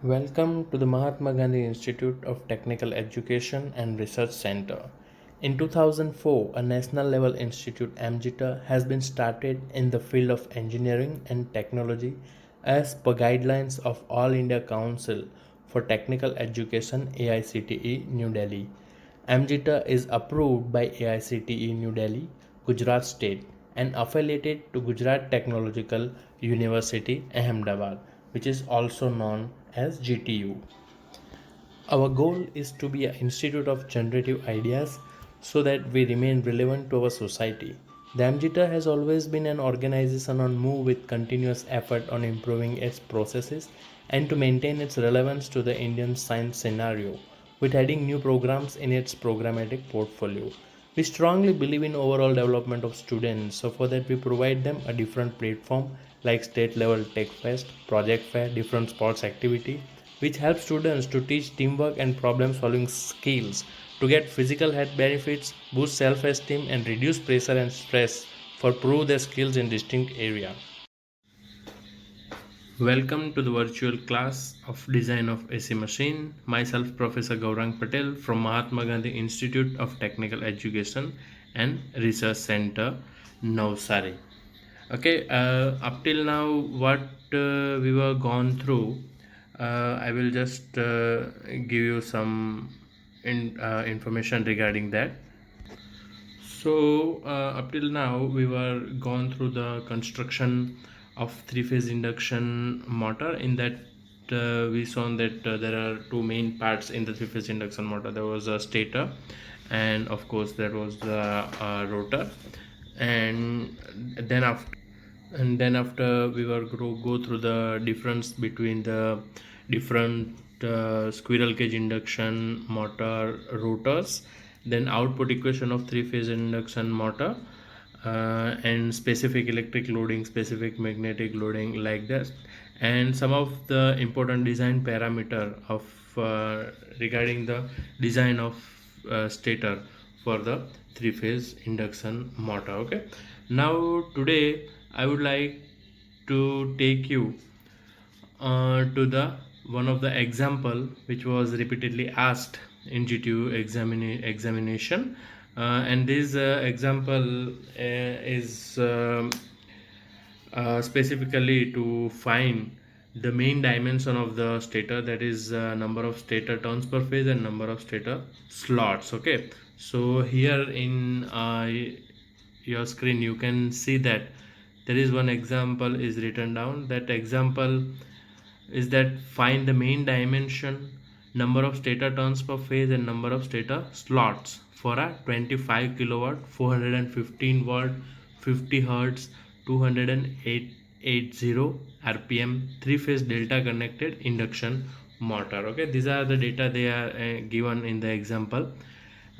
Welcome to the Mahatma Gandhi Institute of Technical Education and Research Center. In 2004, a national level institute AMGITA has been started in the field of engineering and technology as per guidelines of All India Council for Technical Education AICTE New Delhi. AMGITA is approved by AICTE New Delhi, Gujarat State and affiliated to Gujarat Technological University Ahmedabad, which is also known as GTU. Our goal is to be an institute of generative ideas so that we remain relevant to our society. The AMGITA has always been an organization on move with continuous effort on improving its processes and to maintain its relevance to the Indian science scenario, with adding new programs in its programmatic portfolio. We strongly believe in overall development of students, so for that we provide them a different platform like state level tech fest, project fair, different sports activity, which helps students to teach teamwork and problem solving skills to get physical health benefits, boost self esteem, and reduce pressure and stress for prove their skills in distinct area. Welcome to the virtual class of Design of AC Machine. Myself, Professor Gaurang Patel from Mahatma Gandhi Institute of Technical Education and Research Center, Navsari. Okay, up till now, what we were gone through, I will just give you some information regarding that. So up till now we were gone through the construction of three-phase induction motor. In that we saw that there are two main parts in the three-phase induction motor. There was a stator, and of course there was the rotor. And then after we were go through the difference between the different squirrel cage induction motor rotors, then output equation of three phase induction motor, and specific electric loading, specific magnetic loading, like that, and some of the important design parameter of regarding the design of stator for the three phase induction motor. Okay, now today I would like to take you to the one of the example which was repeatedly asked in GTU examination, and this example is specifically to find the main dimension of the stator, that is number of stator turns per phase and number of stator slots. Okay, so here in your screen you can see that there is one example is written down. That example is that find the main dimension, number of stator turns per phase and number of stator slots for a 25 kilowatt 415 watt 50 hertz 280 rpm three phase delta connected induction motor. Okay, these are the data they are given in the example.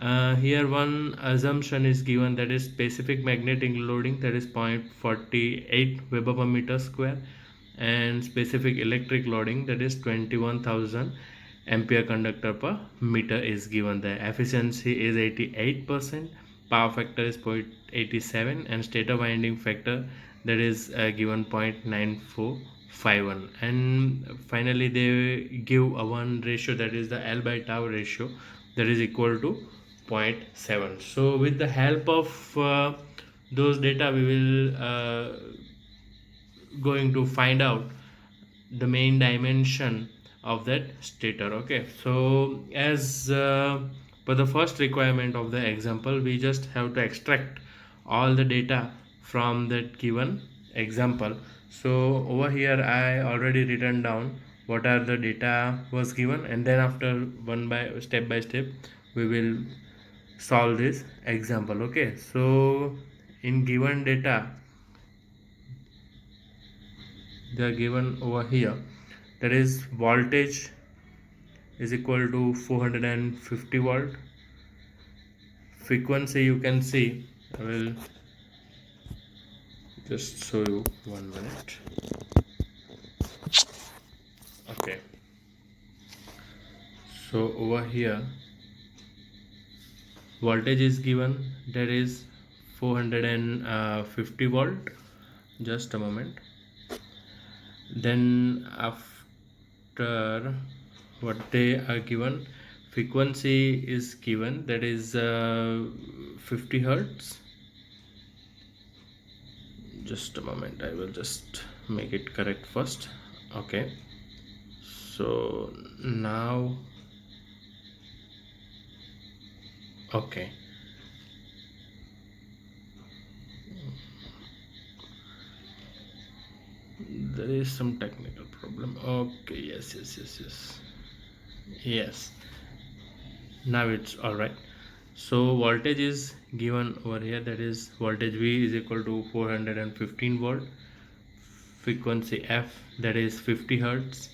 Here one assumption is given, that is specific magnetic loading, that is 0.48 Weber per meter square, and specific electric loading, that is 21,000 ampere conductor per meter is given. The efficiency is 88%, power factor is 0.87, and stator winding factor, that is given 0.9451, and finally they give a one ratio, that is the L by tau ratio, that is equal to 0.7. So with the help of those data we will going to find out the main dimension of that stator. Okay, so as per the first requirement of the example, we just have to extract all the data from that given example. So over here I already written down what are the data was given, and then after one by step we will solve this example. Okay, so in given data they are given over here, that is voltage is equal to 450 volt. Frequency you can see, I will just show you 1 minute. Okay, so over here voltage is given, that is 450 volt. Just a moment. Then after after what they are given, frequency is given, that is 50 hertz. Just a moment, I will just make it correct first. Okay, so now, okay, there is some technical problem. Okay, yes, now it's all right. So voltage is given over here, that is voltage V is equal to 415 volt, frequency F that is 50 hertz,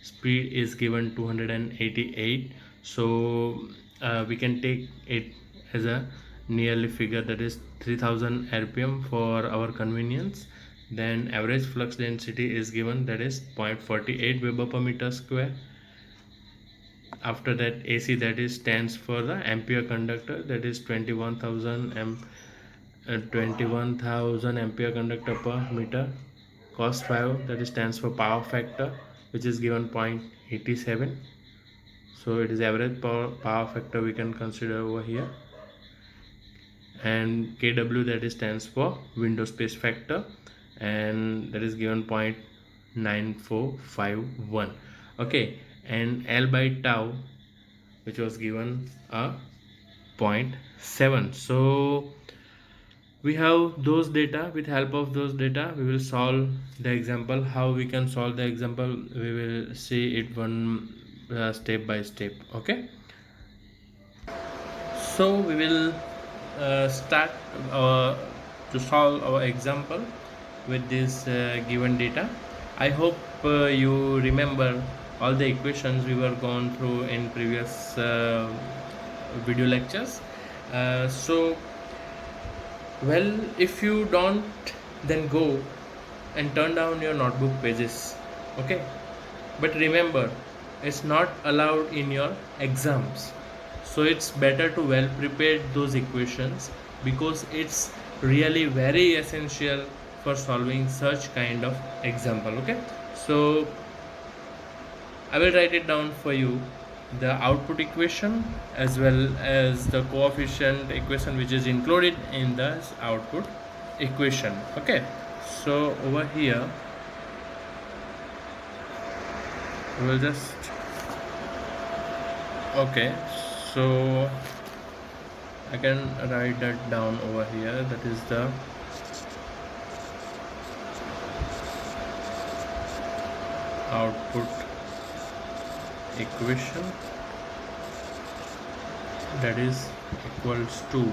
speed is given 288. So we can take it as a nearly figure, that is 3000 rpm for our convenience. Then average flux density is given, that is 0.48 Weber per meter square. After that, AC, that is stands for the ampere conductor, that is 21,000 ampere conductor per meter. Cos 5, that is stands for power factor, which is given 0.87. So it is average power factor we can consider over here. And kW, that is stands for window space factor, and that is given 0.9451. Okay, and L by tau, which was given a 0.7. So we have those data. With help of those data, we will solve the example. How we can solve the example, we will see it one step by step. Okay, so we will start to solve our example with this given data. I hope you remember all the equations we were gone through in previous video lectures. So well, if you don't, then go and turn down your notebook pages. Okay, but remember, it's not allowed in your exams, so it's better to well prepare those equations, because it's really very essential for solving such kind of example. Okay, so I will write it down for you, the output equation as well as the coefficient equation which is included in the output equation. Okay, so over here we will just, okay, so I can write that down over here, that is the output equation, that is equals to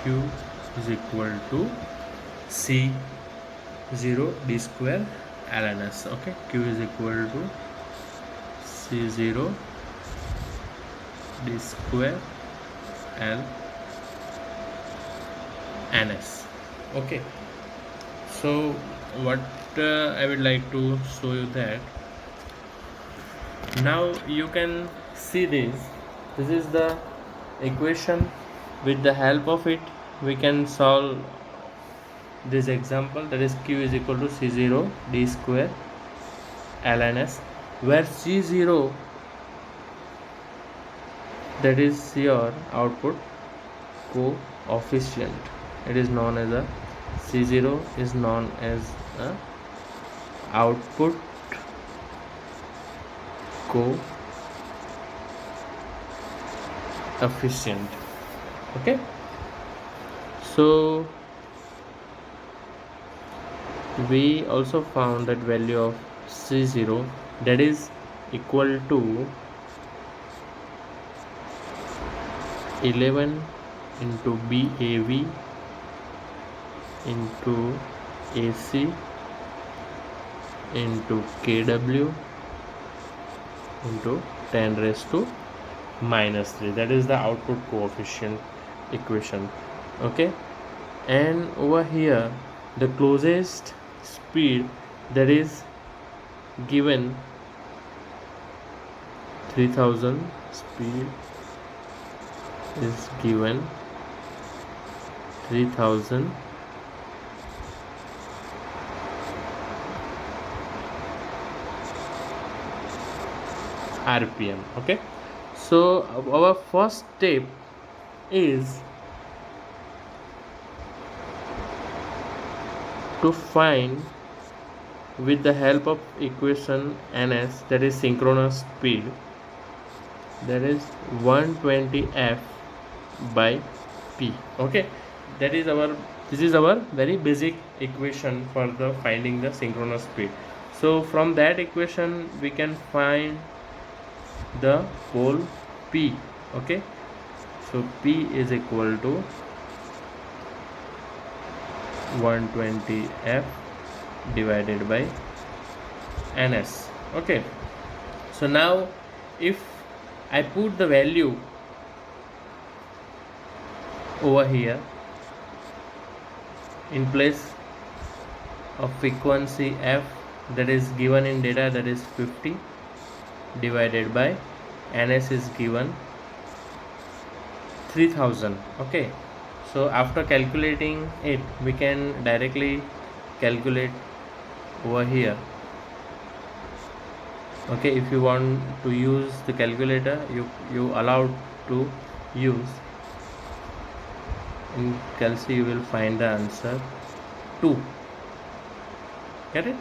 Q is equal to C0 d square ln s. Okay, Q is equal to C0 d square L ns. Okay, so what I would like to show you that now you can see this is the equation. With the help of it, we can solve this example, that is Q is equal to C0 d square ln s, where C0, that is your output coefficient. It is known as a C0 is known as a output coefficient. Okay, so we also found that value of C0, that is equal to 11 into BAV into AC into kW into 10 raised to minus 3. That is the output coefficient equation. Okay, and over here the closest speed, that is given 3000, speed is given 3000 RPM. Okay, so our first step is to find, with the help of equation ns, that is synchronous speed, that is 120 f by p. Okay, that is our, this is our very basic equation for the finding the synchronous speed. So from that equation we can find the pole p. Okay, so p is equal to 120 f divided by ns. Okay, so now if I put the value over here in place of frequency f, that is given in data, that is 50, divided by ns is given 3000. Okay, so after calculating it we can directly calculate over here. Okay, if you want to use the calculator, you allowed to use. In calci you will find the answer 2. Get it?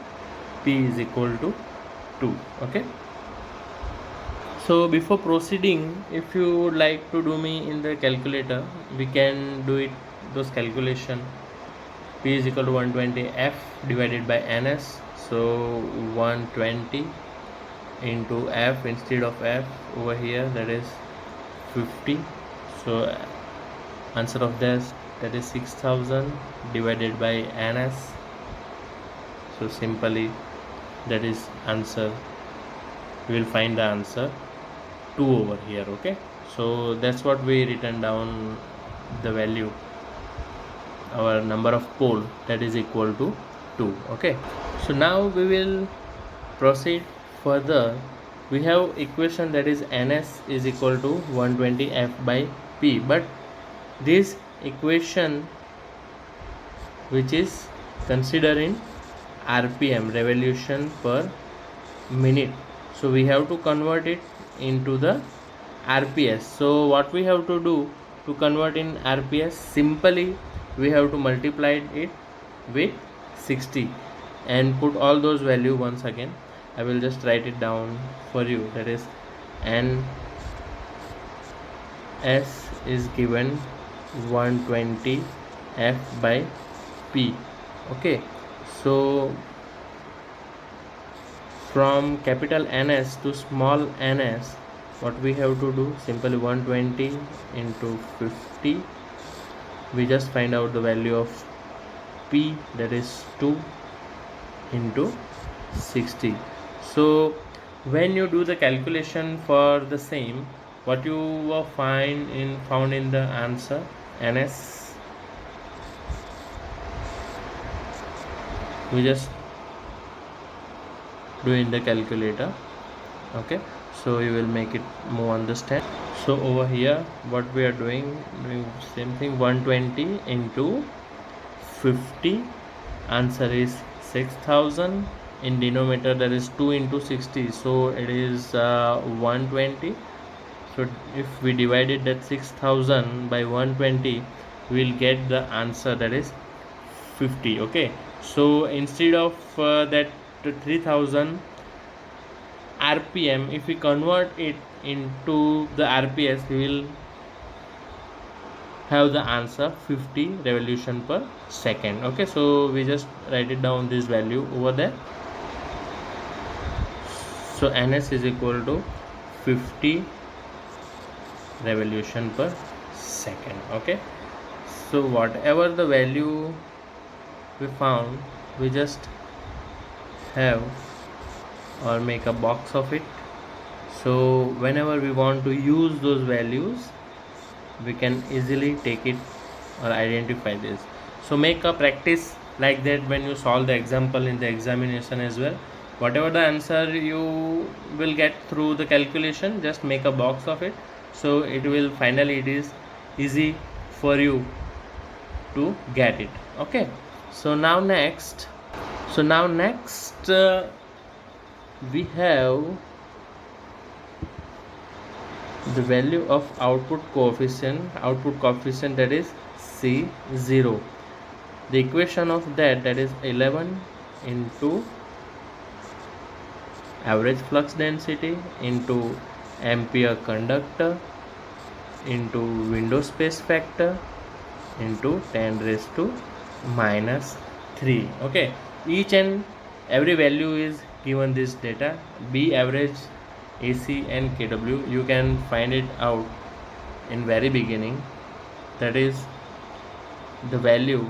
P is equal to 2. Okay, so before proceeding, if you would like to do me in the calculator, we can do it, those calculation. P is equal to 120 f divided by ns, so 120 into f, instead of f over here, that is 50. So answer of this, that is 6000 divided by ns. So simply that is answer, we will find the answer 2 over here. Okay, so that's what we written down the value, our number of pole, that is equal to 2. Okay, so now we will proceed further. We have equation, that is ns is equal to 120 f by p, but this equation which is considering rpm, revolution per minute, so we have to convert it into the rps. So what we have to do to convert in rps, simply we have to multiply it with 60 and put all those value once again. I will just write it down for you, that is n s is given 120 f by p. Okay, so from capital ns to small ns, what we have to do, simply 120 into 50, we just find out the value of p, that is 2 into 60. So when you do the calculation for the same, what you will found in the answer ns, we just do in the calculator. Okay, so you will make it more understand. So over here what we are doing same thing, 120 into 50, answer is 6000. In denominator there is 2 into 60, so it is 120. So if we divided that 6000 by 120, we will get the answer, that is 50. Okay, so instead of that 3000 rpm, if we convert it into the rps, we will have the answer 50 revolution per second. Okay, so we just write it down, this value over there. So ns is equal to 50 revolution per second. Okay, so whatever the value we found, we just have or make a box of it. So whenever we want to use those values, we can easily take it or identify this. So make a practice like that when you solve the example in the examination as well. Whatever the answer you will get through the calculation, just make a box of it, so it will finally, it is easy for you to get it. Okay, so now next we have the value of output coefficient that is C0. The equation of that is 11 into average flux density into ampere conductor into window space factor into 10 raised to minus 3. Okay, each and every value is given this data, B average, AC and KW. You can find it out in very beginning. That is the value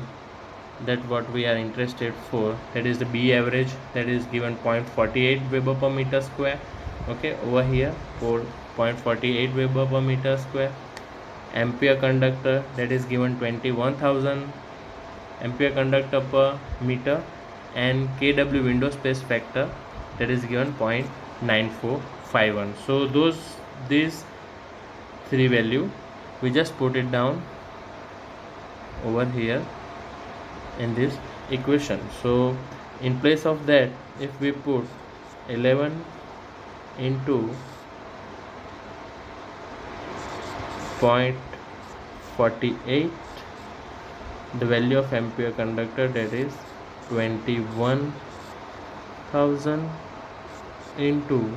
that what we are interested for, that is the B average, that is given 0.48 Weber per meter square. Okay, over here for 0.48 Weber per meter square. Ampere conductor, that is given 21,000 ampere conductor per meter, and KW window space factor, that is given 0.9451. so these three value we just put it down over here in this equation. So in place of that, if we put 11 into 0.48, the value of ampere conductor, that is 21,000 into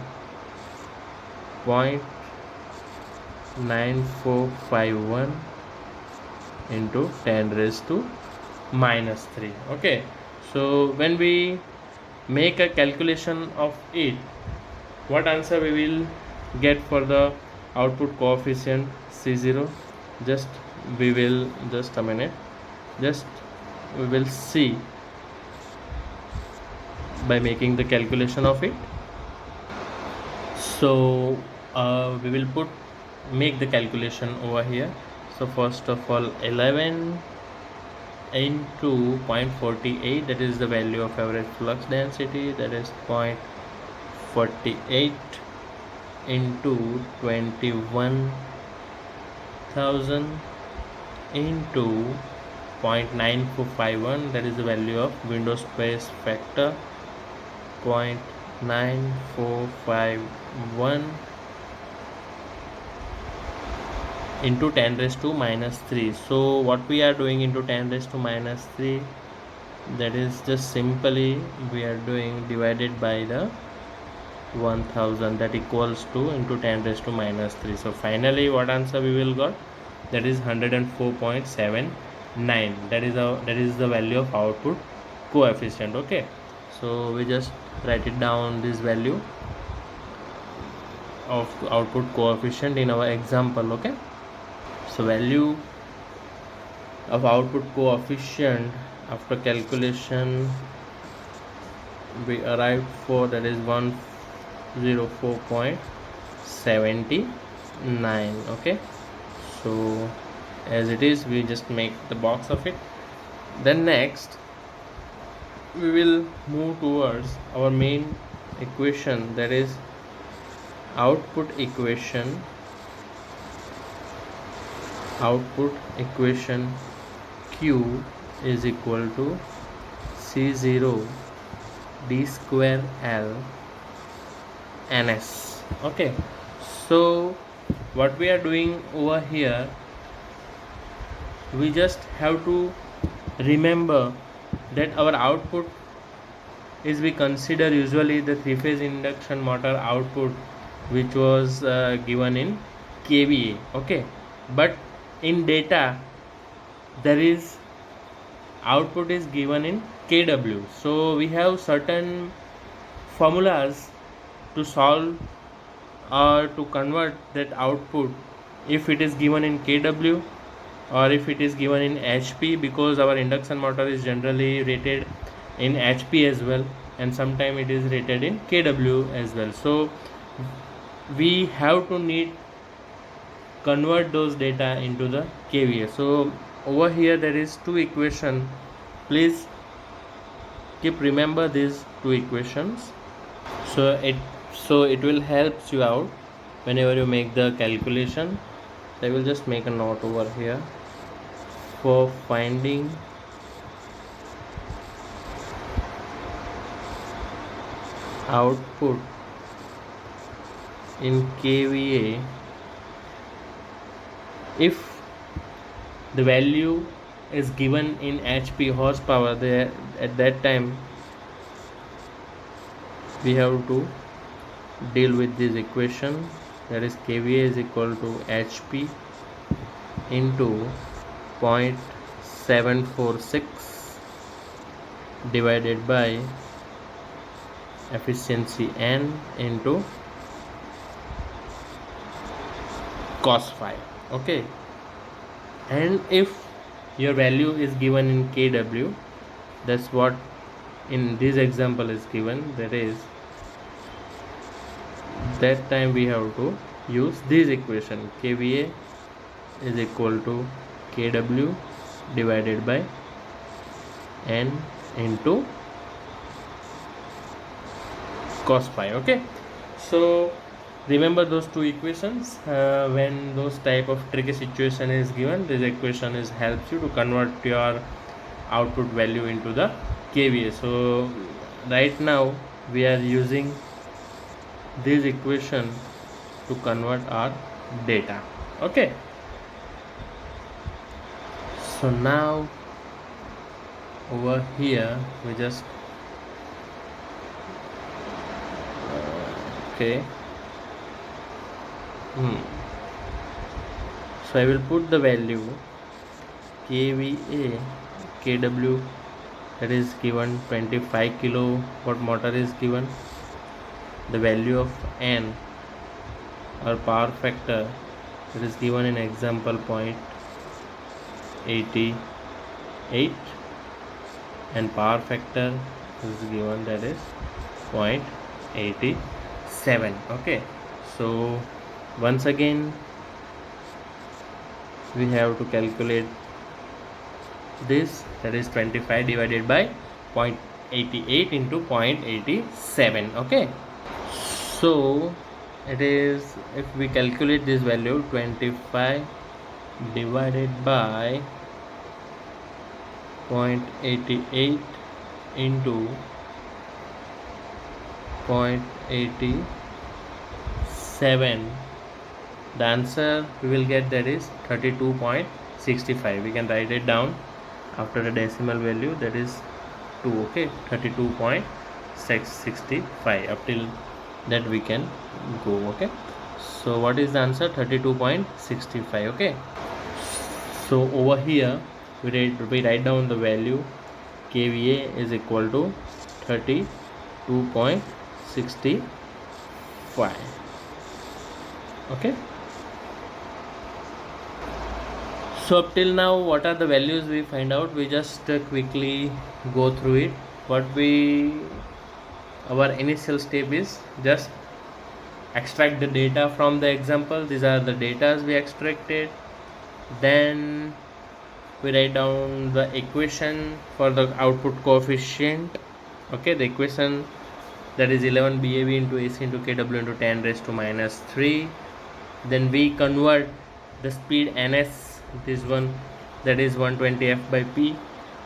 0.9451 into 10 raised to minus 3. Okay, so when we make a calculation of it, what answer we will get for the output coefficient C0? Just we will just a minute, just we will see by making the calculation of it. So we will make the calculation over here. So first of all, 11 into 0.48, that is the value of average flux density, that is 0.48 into 21,000 into 0.9451, that is the value of window space factor, 0.9451 into 10 raised to minus 3. So what we are doing into 10 raised to minus 3, that is just simply we are doing divided by the 1000, that equals to into 10 raised to minus 3. So finally what answer we will got, that is 104.79. that is the value of output coefficient. Okay, so we just write it down, this value of output coefficient in our example. Okay, so value of output coefficient after calculation we arrived for, that is 104.79. okay, so as it is, we just make the box of it. Then next we will move towards our main equation, that is output equation Q is equal to C0 d square L ns. Okay, so what we are doing over here, we just have to remember that our output is, we consider usually the three-phase induction motor output, which was given in kVA. Okay, but in data there is output is given in kW. So we have certain formulas to solve or to convert that output, if it is given in kW or if it is given in HP, because our induction motor is generally rated in HP as well, and sometimes it is rated in kW as well. So we have to need convert those data into the kVA. So over here there is two equation, please keep remember these two equations, so it will help you out whenever you make the calculation. I will just make a note over here for finding output in kVA If the value is given in HP horsepower, there at that time we have to deal with this equation, that is kVA is equal to HP into 0.746 divided by efficiency N into cos phi. Okay, and if your value is given in kW, that's what in this example is given, that is that time we have to use this equation, kVA is equal to kW divided by N into cos phi. Okay, so remember those two equations when those type of tricky situation is given. This equation is helps you to convert your output value into the kVA. So right now we are using this equation to convert our data. Okay, so now over here we just okay. So I will put the value kVA kW, that is given 25 kilowatt motor is given. The value of N or power factor, that is given in example 0.88, and power factor is given, that is 0.87. Okay, so once again we have to calculate this, that is 25 divided by 0.88 into 0.87. okay, so it is, if we calculate this value, 25 divided by 0.88 into 0.87, the answer we will get, that is 32.65. we can write it down after the decimal value, that is 2. okay, 32.665, up till that we can go. Okay, so what is the answer? 32.65. okay, so over here we write down the value kVA is equal to 32.65. okay, so up till now what are the values we find out? We just quickly go through it. Our initial step is just extract the data from the example. These are the data we extracted. Then we write down the equation for the output coefficient. okay, the equation, that is 11 BAV into AC into kW into 10 raised to minus 3. Then we convert the speed ns, this one, that is 120 F by P,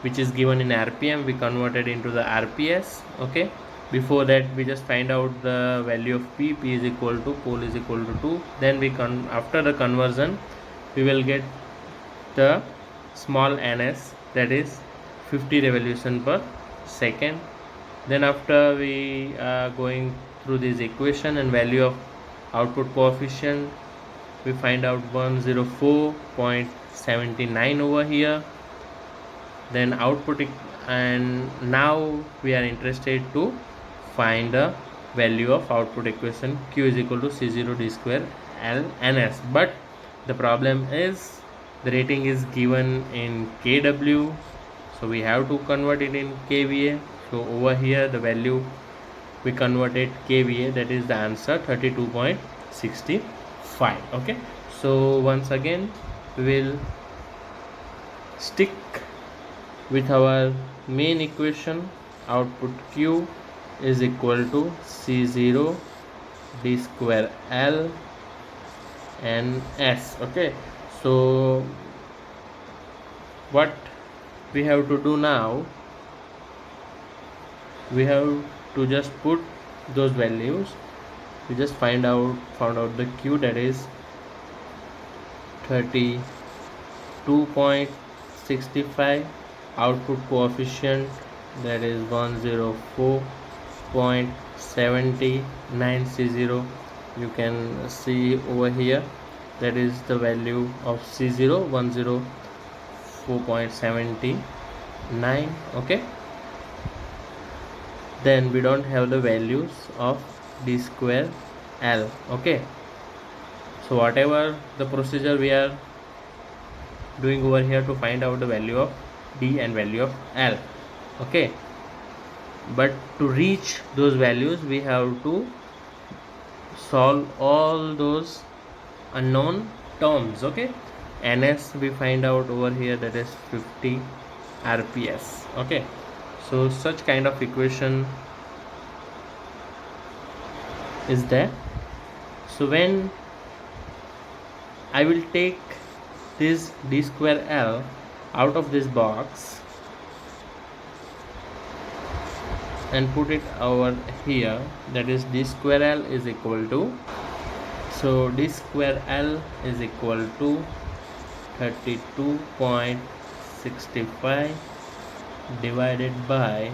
which is given in RPM. We converted into the RPS. okay, before that we just find out the value of P is equal to pole is equal to 2. Then we after the conversion we will get the small ns, that is 50 revolution per second. Then after we are going through this equation and value of output coefficient, we find out 104.79 over here. Then output, and now we are interested to find the value of output equation Q is equal to C0 d square L ns. But the problem is the rating is given in kW, so we have to convert it in kVA. So over here the value we converted kVA, that is the answer 32.65. okay, so once again we will stick with our main equation. Output Q is equal to C0 d square L and S. okay, so what we have to do now, we have to just put those values. We just found out the Q, that is 32.65. Output coefficient, that is 104.79 C0. You can see over here, that is the value of C0, 104.79. okay. Then we don't have the values of d square L. okay, so whatever the procedure we are doing over here to find out the value of d and value of L, okay, but to reach those values we have to solve all those unknown terms, okay. Ns we find out over here, that is 50 rps, okay. So such kind of equation is there. So when I will take this d square L out of this box and put it over here, that is d square L is equal to, so d square L is equal to 32.65 divided by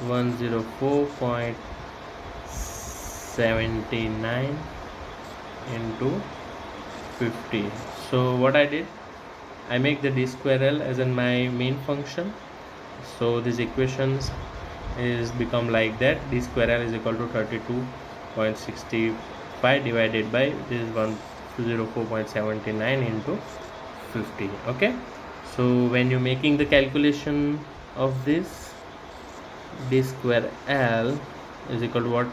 104.79 into 50. So what I did, I make the d square L as in my main function. So these equations is become like that. D square L is equal to 32.65 divided by this 104.79 into 50, okay. So when you're making the calculation of this, d square L is equal to what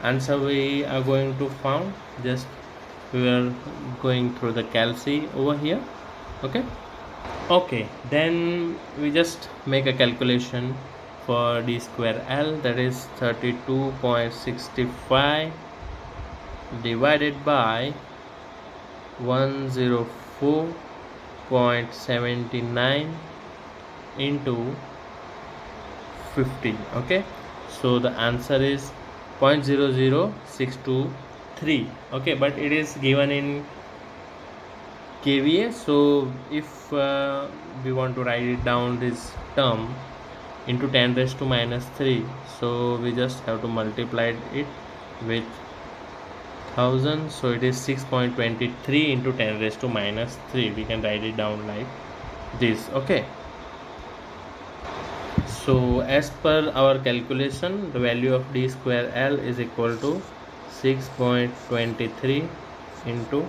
answer we are going to found, just we are going through the calci over here, okay. Then we just make a calculation for d square L, that is 32.65 divided by 104.79 into 50, okay. So the answer is 0.00623, okay, but it is given in kVA. So if we want to write it down this term into 10 raised to minus 3, so we just have to multiply it with 1000, so it is 6.23 into 10 raised to minus 3. We can write it down like this, okay. So as per our calculation, the value of d square L is equal to 6.23 into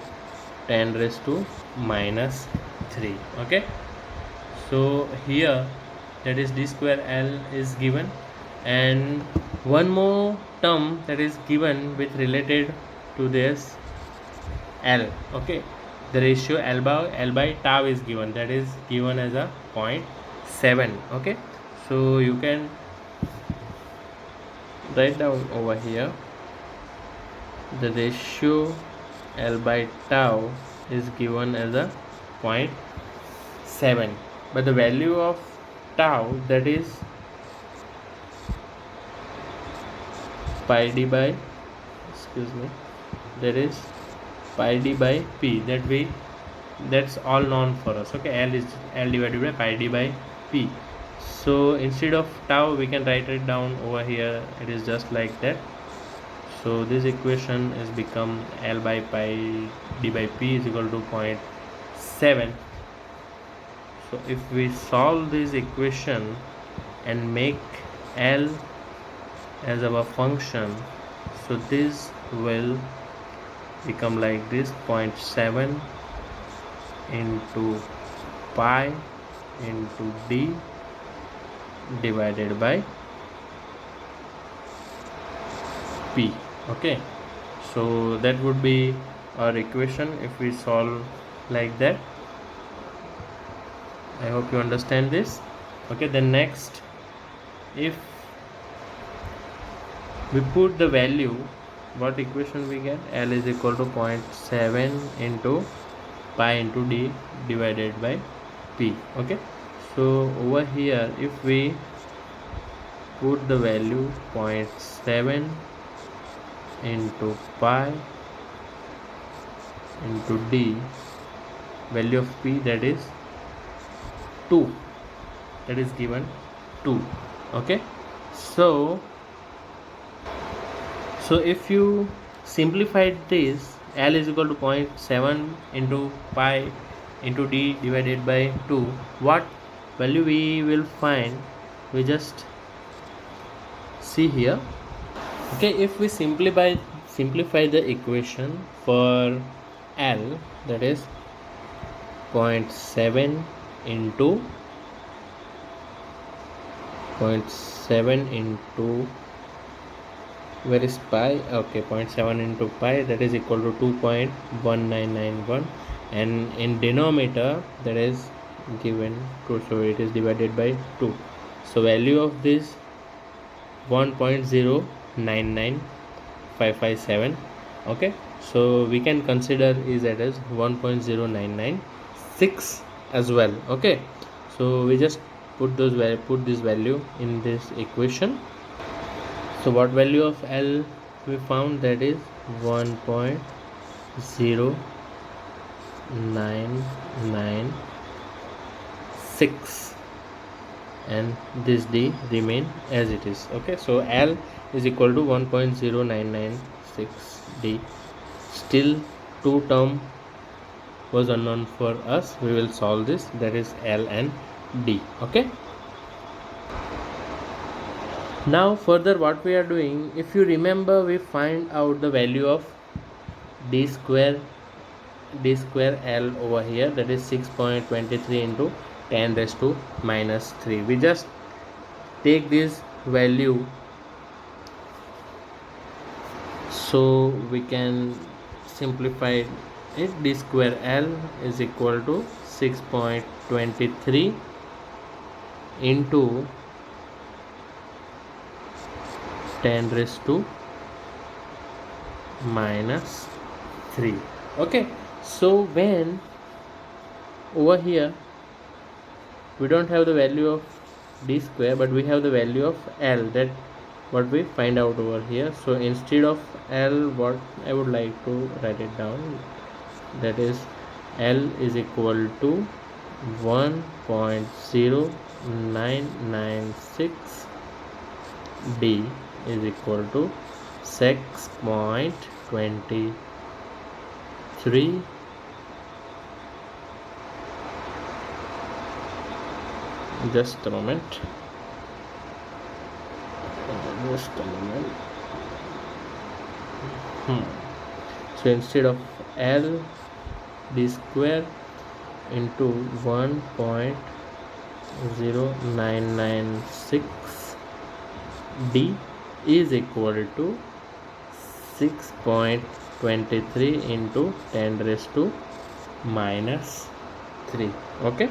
10 raised to minus 3, okay. So here, that is d square L is given, and one more term that is given with related to this L, okay. The ratio L by tau is given, that is given as a 0.7, okay. So you can write down over here, the ratio L by tau is given as a 0.7, but the value of tau, that is pi d by, that is pi d by p, that's all known for us, okay. L is L divided by pi d by p. So instead of tau we can write it down over here, it is just like that. So this equation is become L by pi d by p is equal to 0.7. So if we solve this equation and make L as our function, so this will become like this, 0.7 into pi into d divided by p, okay. So that would be our equation if we solve like that. I hope you understand this, okay. Then next, if we put the value, what equation we get, L is equal to 0.7 into pi into d divided by p, okay. So over here, if we put the value 0.7 into pi into d value of p, that is 2, that is given 2. Okay, so if you simplified this, L is equal to 0.7 into pi into d divided by 2, what value we will find? We just see here. Okay, if we simplify the equation for L, that is 0.7 into 0.7 into, where is pi? Okay, 0.7 into pi, that is equal to 2.1991, and in denominator that is given 2, so it is divided by 2. So value of this 1.099557. okay, so we can consider is that as 1.0996 as well. Okay, so we just put this value in this equation. So what value of L we found? That is 1.0996, and this d remain as it is. Okay, so L is equal to 1.0996 d. Still two term was unknown for us. We will solve this, that is L and d. Okay, now further what we are doing, if you remember, we find out the value of d square L over here, that is 6.23 into 10 raised to minus 3. We just take this value, so we can simplify it. D square L is equal to 6.23 into 10 raised to minus 3. Okay, so when over here we don't have the value of d square, but we have the value of L, that what we find out over here. So instead of L, what I would like to write it down, that is L is equal to 1.0996 d is equal to 6.23 just a moment. So instead of L, d square into 1.0996 d is equal to 6.23 into 10 raised to minus 3. Okay,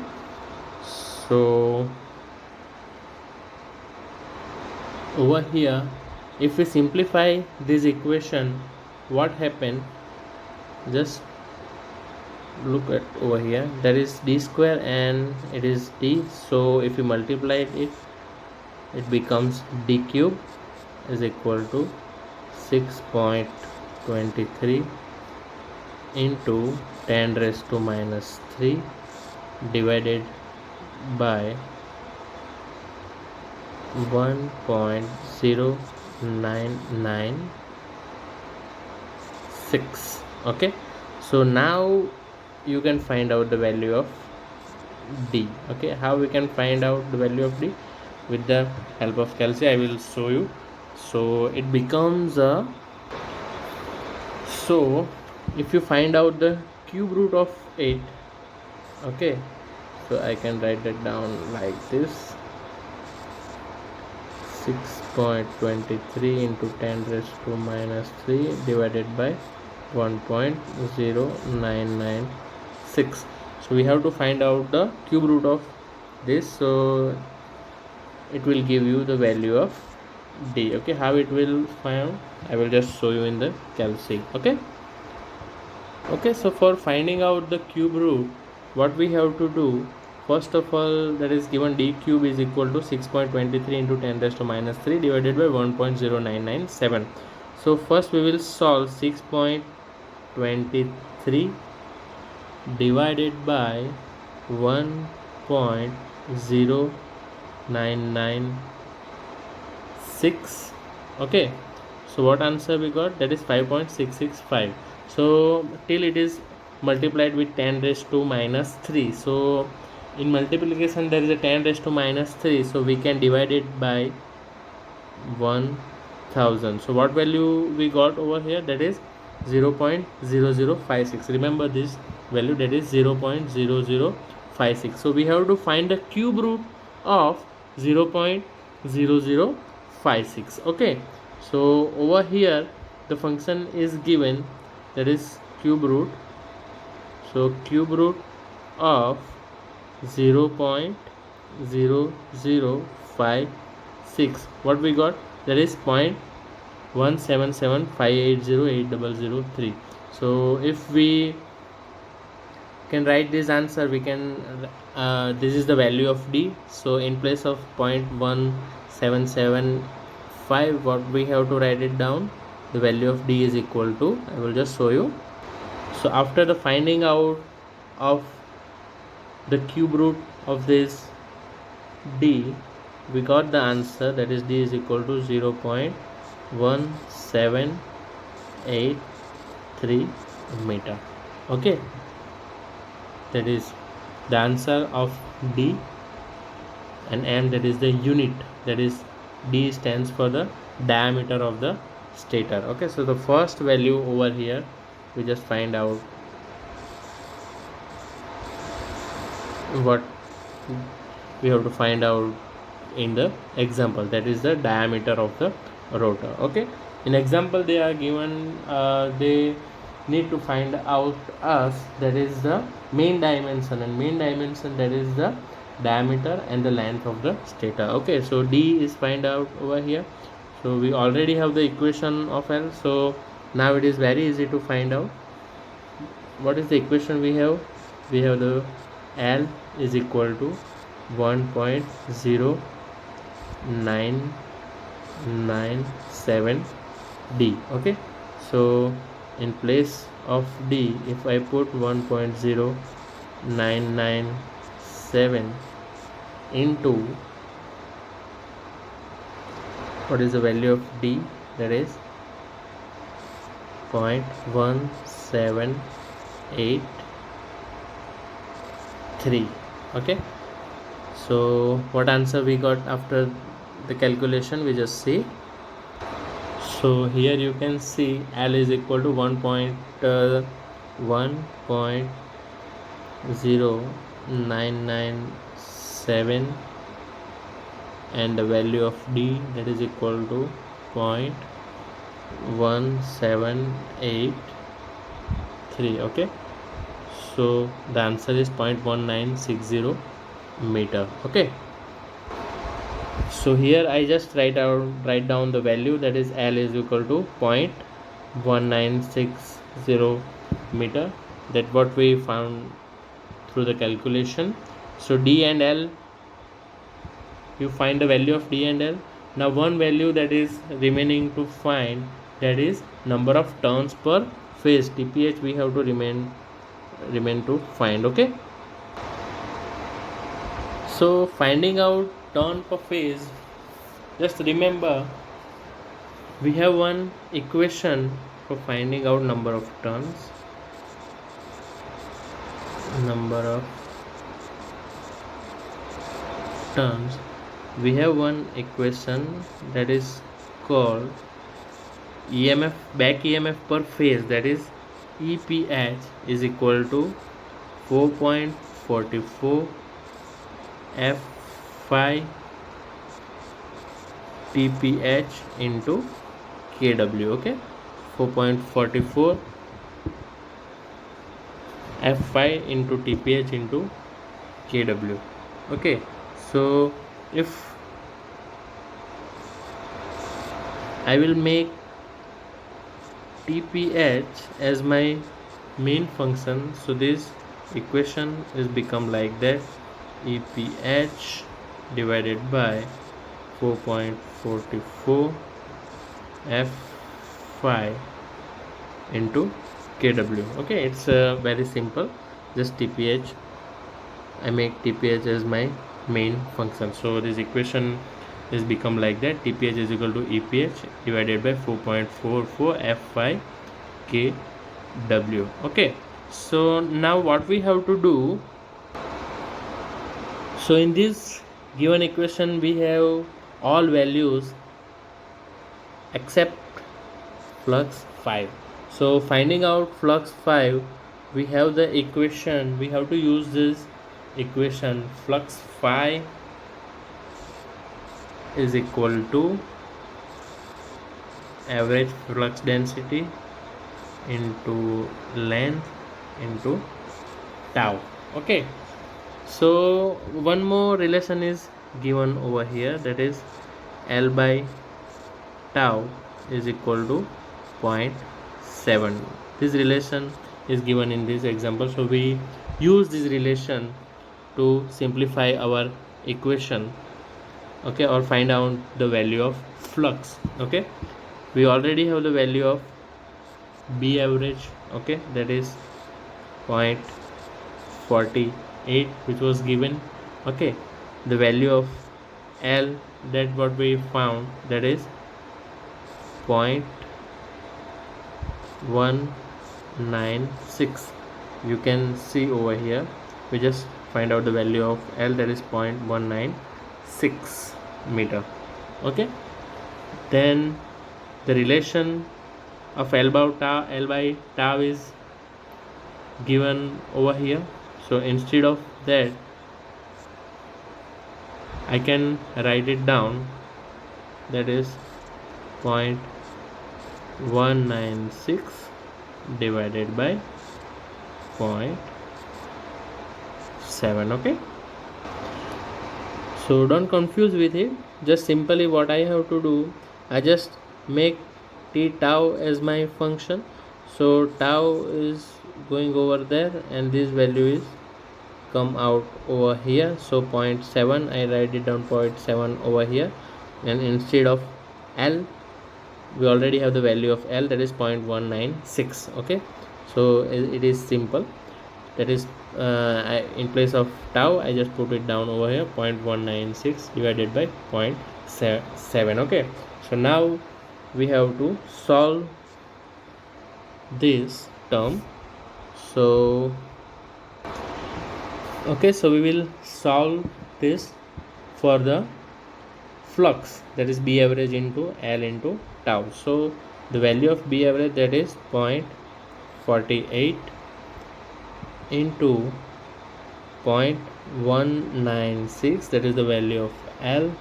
so over here if we simplify this equation, what happened? Just look at over here, there is d square and it is d, so if you multiply it, it becomes d cube is equal to 6.23 into 10 raised to minus 3 divided by 1.0996. okay, so now you can find out the value of d. Okay, how we can find out the value of d? With the help of calculus, I will show you. So it becomes a, so if you find out the cube root of 8, okay, so I can write that down like this: 6.23 into 10 raised to minus 3 divided by 1.0996. so we have to find out the cube root of this, so it will give you the value of d. Okay, how it will find, I will just show you in the calculus. Okay, so for finding out the cube root, what we have to do, first of all, that is given d cube is equal to 6.23 into 10 raised to minus 3 divided by 1.0997. so first we will solve 6.23 divided by 1.0996. Okay, so what answer we got? That is 5.665. So till it is multiplied with 10 raised to minus 3. So in multiplication there is a 10 raised to minus 3, so we can divide it by 1000. So what value we got over here? That is 0.0056. Remember this value, that is 0.0056. so we have to find the cube root of 0.0056. okay, so over here the function is given, that is cube root. So cube root of 0.0056, what we got? That is 0.177580803. so if we can write this answer, we can this is the value of d. So in place of 0.1775, what we have to write it down? The value of d is equal to, I will just show you. So after the finding out of the cube root of this d, we got the answer, that is d is equal to 0.1783 meter. okay, that is the answer of d, and m, that is the unit, that is d stands for the diameter of the stator. okay, so the first value over here we just find out what we have to find out in the example, that is the diameter of the rotor. okay, in example they are given, they need to find out us, that is the main dimension, and main dimension, that is the diameter and the length of the stator. okay, so d is find out over here. So we already have the equation of L, so now it is very easy to find out. What is the equation we have? We have the L is equal to 1.0997 d. okay, so in place of d, if I put 1.0997 into, what is the value of d? That is 0.1783. okay, so what answer we got after the calculation? We just see. So here you can see L is equal to 1.0997, and the value of d, that is equal to 0.1783. okay, so the answer is 0.1960 meter. okay, so here I just write down the value, that is L is equal to 0.1960 meter. That what we found through the calculation. So d and L, you find the value of d and L. Now one value that is remaining to find, that is number of turns per phase, TPH, we have to remain to find. okay, so finding out turn per phase, just remember we have one equation for finding out number of turns. We have one equation that is called EMF, back EMF per phase, that is EPH is equal to 4.44 F5 TPH into kW. okay, 4.44 F5 into TPH into kW. okay, so if I will make TPH as my main function, so this equation is become like that: EPH divided by 4.44 F5 into kW. okay, it's very simple. just TPH. I make TPH as my main function. So this equation is become like that: TPH is equal to EPH divided by 4.44 F5 kW. Okay, so now what we have to do, so in this given equation we have all values except flux 5. So finding out flux 5, we have the equation, we have to use this equation: flux 5 is equal to average flux density into length into tau. Okay, so one more relation is given over here, that is L by tau is equal to 0.7. This relation is given in this example, so we use this relation to simplify our equation, okay, or find out the value of flux. Okay, we already have the value of B average, okay, that is 0.48 which was given. Okay, the value of L, that what we found, that is 0.196. you can see over here, we just find out the value of L, that is 0.196 meter. Okay, then the relation of L by tau is given over here. So instead of that, I can write it down, that is 0.196 divided by 0.7. okay, so don't confuse with it, just simply what I have to do, I just make t tau as my function. So tau is going over there and this value is come out over here, so 0.7, I write it down 0.7 over here, and instead of L, we already have the value of L, that is 0.196. okay, so it is simple, that is in place of tau I just put it down over here, 0.196 divided by 0.7. okay, so now we have to solve this term. So okay, so we will solve this for the flux, that is B average into L into tau. So the value of B average, that is 0.48 into 0.196, that is the value of L.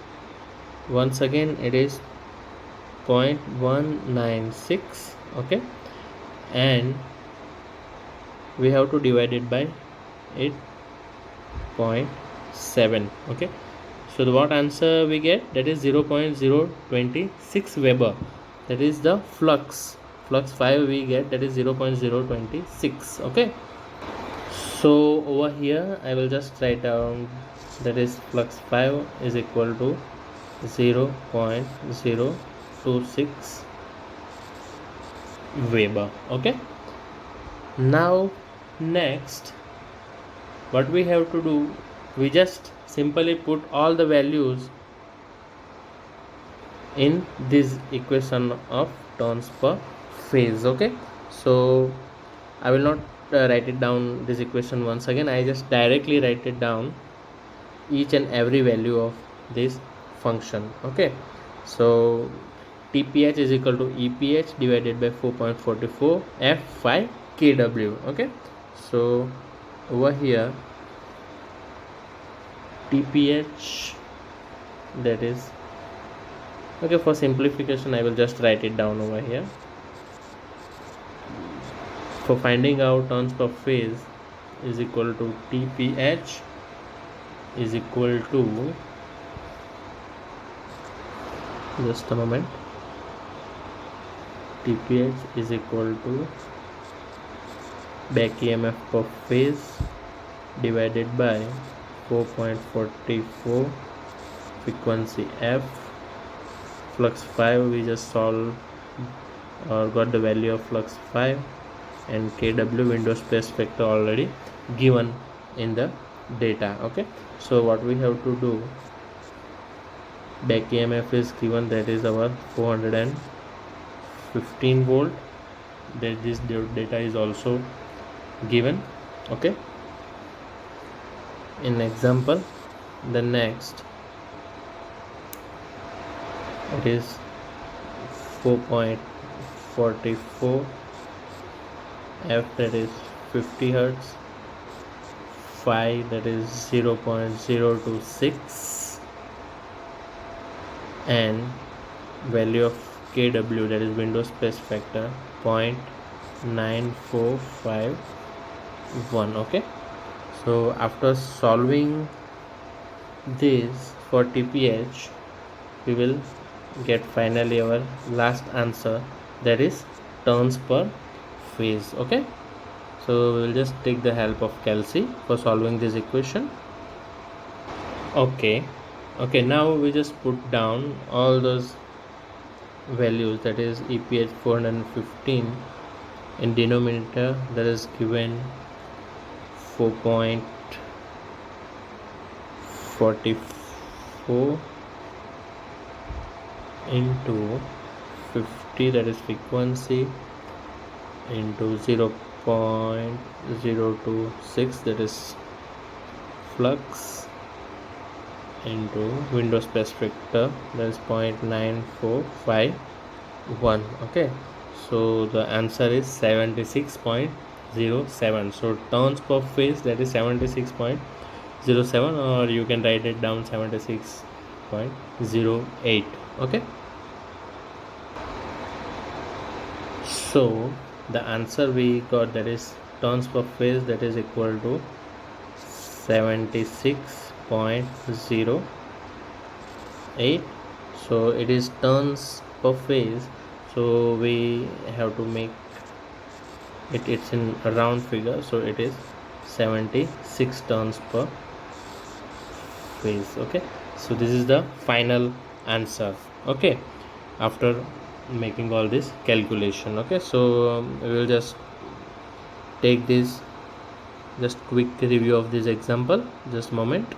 Once again it is 0.196. okay, and we have to divide it by 8.7. okay, so the what answer we get, that is 0.026 Weber, that is the flux 5 we get, that is 0.026. okay, so over here I will just write down, that is flux 5 is equal to 0.026 Weber. okay, now next what we have to do, we just simply put all the values in this equation of turns per phase. okay, so I will not write it down this equation once again, I just directly write it down each and every value of this function. okay, so TPH is equal to EPH divided by 4.44 F5 kW. okay, so over here TPH, that is, okay, for simplification I will just write it down over here. For finding out turns per phase is equal to TPH is equal to, just a moment, TPH is equal to back EMF per phase divided by 4.44 frequency F, flux 5 we just solved or got the value of flux 5, and kW window space factor already given in the data. Okay, so what we have to do, back EMF is given, that is our 415 volt, that this data is also given. Okay, in example, the next, it is 4.44 f, that is 50 hertz, phi, that is 0.026, and value of kW, that is window space factor, 0.9451. okay, so after solving this for TPH, we will get finally our last answer, that is turns per phase. Okay, so we will just take the help of Kelsey for solving this equation. Okay, now we just put down all those values, that is EPH 415 in denominator, that is given 4.44 into 50, that is frequency, into 0.026, that is flux, into window space factor, that is 0.9451. okay, so the answer is 76.07. so turns per phase, that is 76.07, or you can write it down 76.08. okay, so the answer we got, that is turns per phase, that is equal to 76.08. so it is turns per phase, so we have to make it's in a round figure, so it is 76 turns per phase. okay, so this is the final answer. okay, after making all this calculation. okay, so we will just take this, just quick review of this example, just a moment.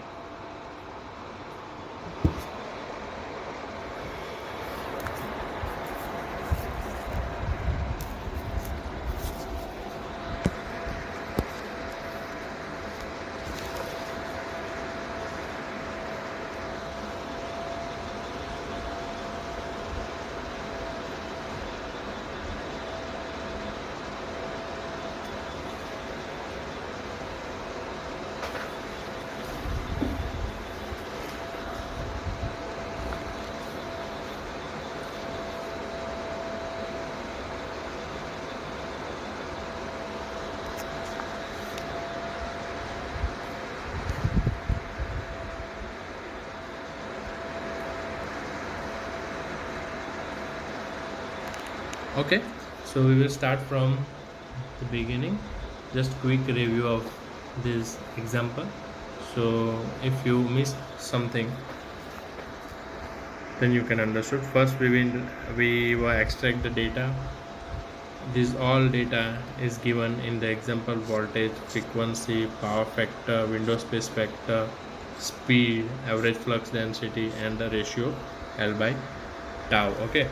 Okay, so we will start from the beginning, just quick review of this example. So if you missed something, then you can understood. First we will extract the data. This all data is given in the example: voltage, frequency, power factor, window space factor, speed, average flux density, and the ratio L by tau. okay,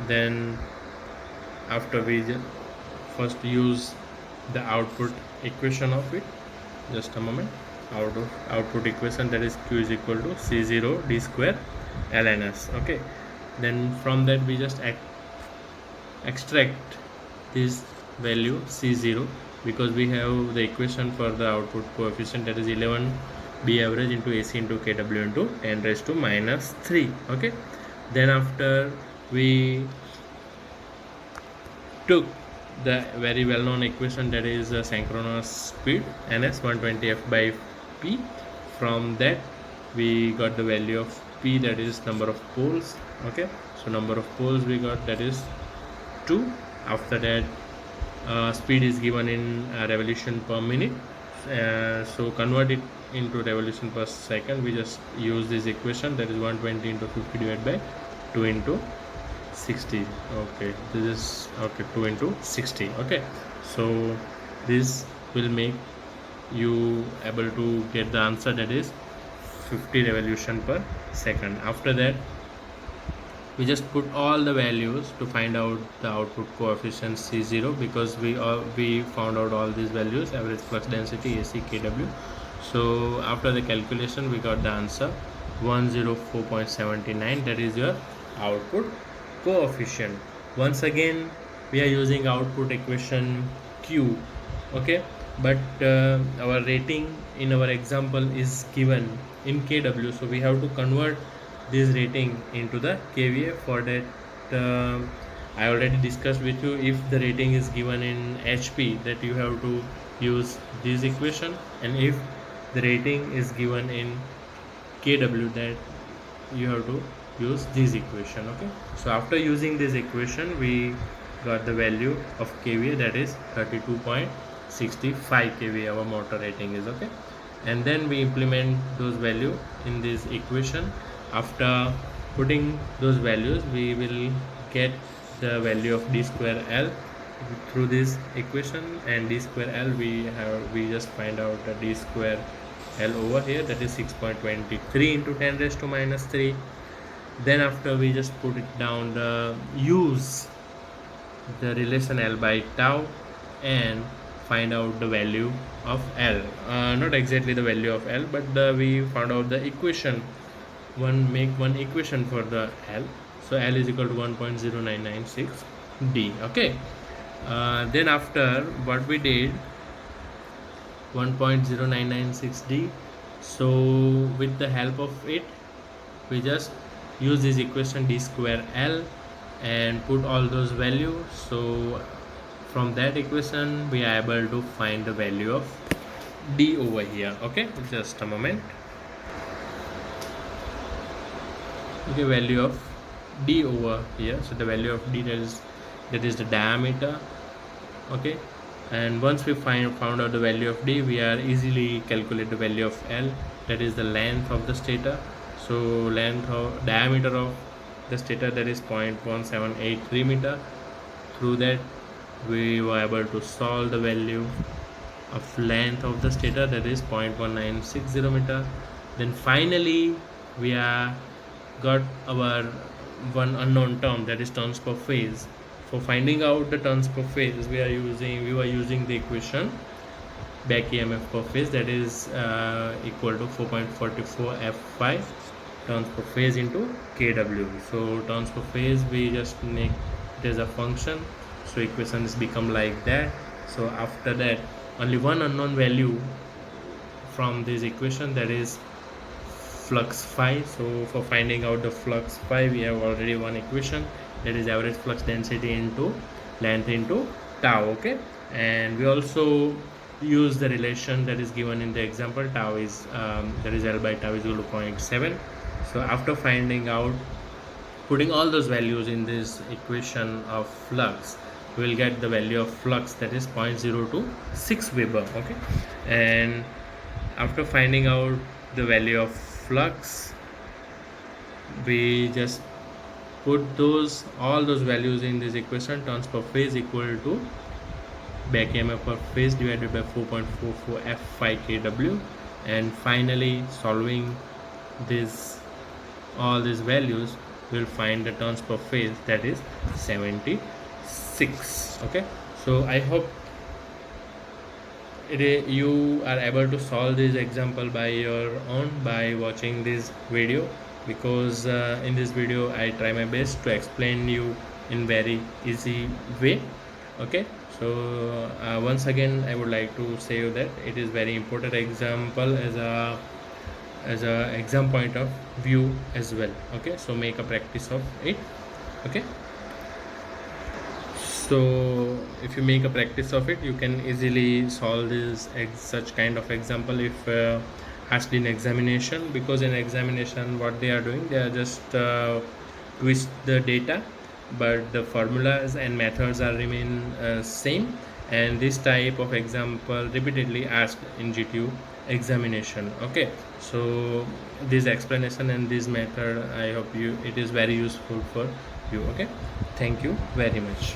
then after we first use the output equation of it, just a moment, output equation, that is Q is equal to C0 d square ln(s). okay, then from that we just extract this value C0, because we have the equation for the output coefficient, that is 11 B average into AC into kW into 10 raised to minus 3. okay, then after we took the very well known equation, that is synchronous speed ns 120 f by p. From that we got the value of p, that is number of poles. okay, so number of poles we got, that is 2. After that speed is given in revolution per minute, so convert it into revolution per second. We just use this equation, that is 120 into 50 divided by 2 into 60. okay, this is 2 into 60. okay, So this will make you able to get the answer, that is 50 revolution per second. After that, we just put all the values to find out the output coefficient C0, because we found out all these values: average flux density, AC, kW. So after the calculation, we got the answer 104.79. that is your output coefficient. Once again, we are using output equation Q, okay, but our rating in our example is given in kW, so we have to convert this rating into the kVA. For that, I already discussed with you, if the rating is given in HP, that you have to use this equation, and if the rating is given in kW, that you have to use this equation. Okay, so after using this equation, we got the value of kVA, that is 32.65 kVA our motor rating is. Okay, and then we implement those value in this equation. After putting those values, we will get the value of d square L through this equation, and d square L we just find out the d square L over here, that is 6.23 into 10 raised to minus 3. Then after, we just put it down, use the relation L by tau and find out the value of L. Not exactly the value of L, but we found out the equation. Make one equation for the L. So L is equal to 1.0996 D. Okay. Then after, what we did, 1.0996 D. So with the help of it, we just use this equation d square L and put all those values. So from that equation, we are able to find the value of D over here. Okay, just a moment. Okay, value of D over here. So the value of D, that is the diameter. Okay, and once we found out the value of D, we are easily calculate the value of L, that is the length of the stator. So diameter of the stator, that is 0.1783 meter. Through that, we were able to solve the value of length of the stator, that is 0.1960 meter. Then finally, we are got our one unknown term, that is turns per phase. For finding out the turns per phase, we were using the equation back EMF per phase, that is equal to 4.44 F5 turns per phase into kW. So turns per phase, we just make it as a function, so equations become like that. So after that, only one unknown value from this equation, that is flux phi. So for finding out the flux phi, we have already one equation, that is average flux density into length into tau. Okay, and we also use the relation that is given in the example. Tau is that is L by tau is equal to 0.7. So after finding out, putting all those values in this equation of flux, we will get the value of flux, that is 0.026 Weber. Okay, and after finding out the value of flux, we just put all those values in this equation. Turns per phase equal to back EMF per phase divided by 4.44 F5 kW, and finally solving all these values, will find the turns per phase, that is 76. Okay, so I hope you are able to solve this example by your own by watching this video, because in this video I try my best to explain you in very easy way. Okay, so once again, I would like to say you that it is very important example as a exam point of view as well. Okay, so make a practice of it. Okay, so if you make a practice of it, you can easily solve this such kind of example if asked in examination, because in examination what they are doing, they are just twist the data, but the formulas and methods are remain same, and this type of example repeatedly asked in GTU examination. Okay, so this explanation and this method, I hope it is very useful for you. Okay, thank you very much.